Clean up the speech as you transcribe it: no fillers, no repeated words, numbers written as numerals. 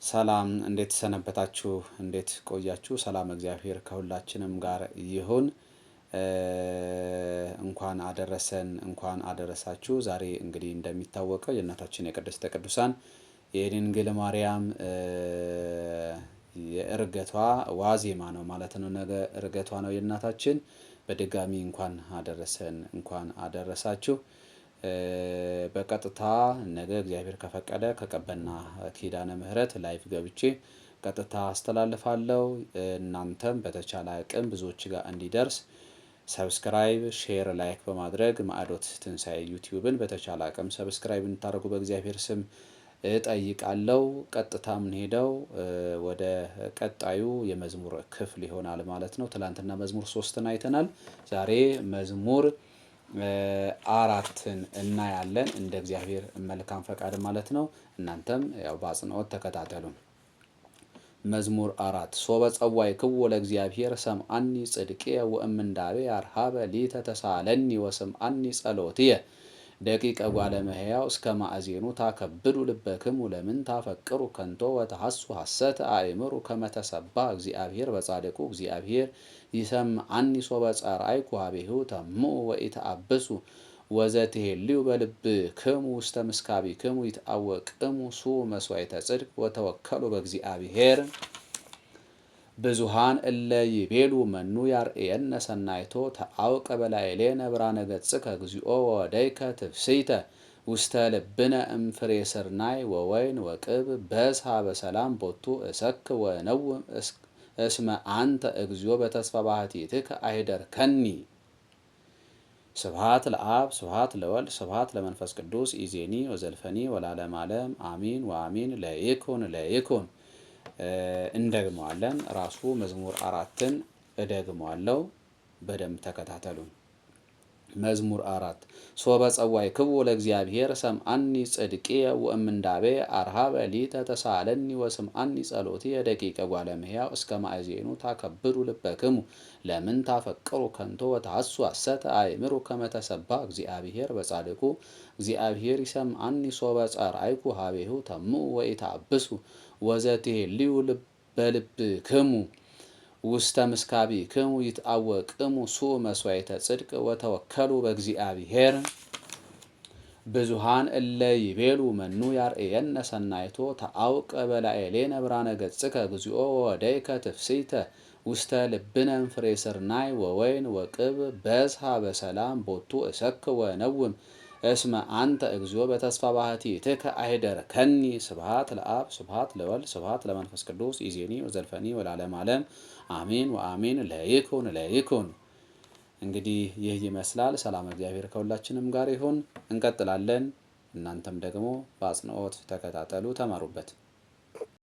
ሰላም እንዴት ሰነበታችሁ? እንዴት ቆያችሁ? ሰላም እግዚአብሔር ከሁላችንም ጋር ይሁን። እንኳን አደረሰን እንኳን አደረሳችሁ። ዛሬ እንግዲህ እንደሚታወቀው የእናታችን የቅድስተ ቅዱሳን የድንግል ማርያም የዕርገቷ ዋዜማ ነው ማለት ነው። ነገ ዕርገቷ ነው የእናታችን። በድጋሚ እንኳን አደረሰን እንኳን አደረሳችሁ። በቀጥታ ነገ እግዚአብሔር ከፈቀደ ከቀበና ኪዳነ ምህረት ላይቭ ገብቼ ቀጥታ አስተላልፋለሁ። እናንተም በተቻለ አቅም ብዙዎች ጋር እንዲደርስ ሰብስክራይብ፣ ሼር፣ ላይክ በማድረግ ማዕዶት ትንሳኤ ዩቲዩብን በተቻለ አቅም ሰብስክራይብ እንድታደርጉ በእግዚአብሔር ስም እጠይቃለሁ። ቀጥታ የምንሄደው ወደ ቀጣዩ የመዝሙር ክፍል ይሆናል ማለት ነው። ትላንትና መዝሙር 3ን አይተናል። ዛሬ መዝሙር 4ን እናያለን እንደ እግዚአብሔር መልካም ፈቃድ ማለት ነው። እናንተም ያው በአጽንኦት ተከታተሉ። መዝሙር 4 ሶበ ጸዋዕክዎ ለእግዚአብሔር ሰምዓኒ ጽድቅየ ወእምንዳቤ አርሃበ ሊተ ተሳለኒ ወስምዓኒ ጸሎትየ ደቂቀ ጓለ እመሕያው እስከ ማእዜኑ ታከብዱ ልበክሙ ለምን ታፈቅሩ ከንቶ ወተሐሱ ሐሰተ አእምሩ ከመ ተሰብሐ እግዚአብሔር በጻድቁ እግዚአብሔር ይሰምዓኒ ሶበ ጸርአይኩ ኀቤሁ ተምዑ ወኢተአብሱ ወዘትሄልዩ በልብክሙ ውስተ ምስካቢክሙ ይትአወቅሙ ሱ መስዋዕተ ጽድቅ ወተወከሉ በእግዚአብሔር ብዙኃን እለ ይቤሉ መኑ ያርኤነ ሰናይቶ ተአውቀ በላዕሌነ ብርሃነ ገጽከ እግዚኦ ወወደይከ ትፍሥሕተ ውስተ ልብነ እምፍሬ ስርናይ ወወይን ወቅብ በስሐ በሰላም ቦቱ እሰክ ወነውም እስመ አንተ እግዚኦ በተስፋ ባሕቲትከ አይደርከኒ። ስብሐት ለአብ ስብሐት ለወልድ ስብሐት ለመንፈስ ቅዱስ ኢዜኒ ወዘልፈኒ ወለዓለመ ዓለም አሚን ወአሚን። ለይኩን ለይኩን። እንደግመዋለን። ራሱ መዝሙር 4ን እደግመዋለሁ። በደንብ ተከታተሉ። መዝሙር 4 ሶበ ጸዋዕክዎ ለእግዚአብሔር ሰምዓኒ ጽድቅየ ወእምንዳቤ አርሃበ ሊተ ተሳለኒ ወስምዓኒ ጸሎትየ ደቂቀ ጓለ እመሕያው እስከ ማእዜኑ ታከብዱ ልበክሙ ለምን ታፈቅሩ ከንቶ ወተሐሱ ሐሰተ አእምሩ ከመ ተሰብሐ እግዚአብሔር በጻድቁ እግዚአብሔር ይሰምዓኒ ሶበ ጸርአይኩ ኀቤሁ ተምዑ ወኢተአብሱ ወዘትሄልዩ በልብክሙ ውስተ ምስካቢክሙ ይትአወቅሙ ሱ መስዋዕተ ጽድቅ ወተወከሉ በእግዚአብሔር ብዙኃን እለ ይቤሉ መኑ ያርኤነ ሰናይቶ ተአውቀ በላዕሌነ ብርሃነ ገጽከ እግዚኦ ወወደይከ ትፍሥሕተ ውስተ ልብነ እምፍሬ ስርናይ ወወይን ወቅብ በስሐ በሰላም ቦቱ እሰክ ወነውም እስመ አንተ እግዚኦ በተስፋ ባሕቲትከ አይደርከኒ። ስብሐት ለአብ ስብሐት ለወልድ ስብሐት ለመንፈስ ቅዱስ ኢዜኒ ወዘልፈኒ ወለዓለመ ዓለም አሚን ወአሚን። ለይኩን ለይኩን። እንግዲህ ይህ ይመስላል። ሰላም እግዚአብሔር ከሁላችንም ጋር ይሁን። እንቀጥላለን። እናንተም ደግሞ በአጽንኦት ተከታተሉ፣ ተማሩበት።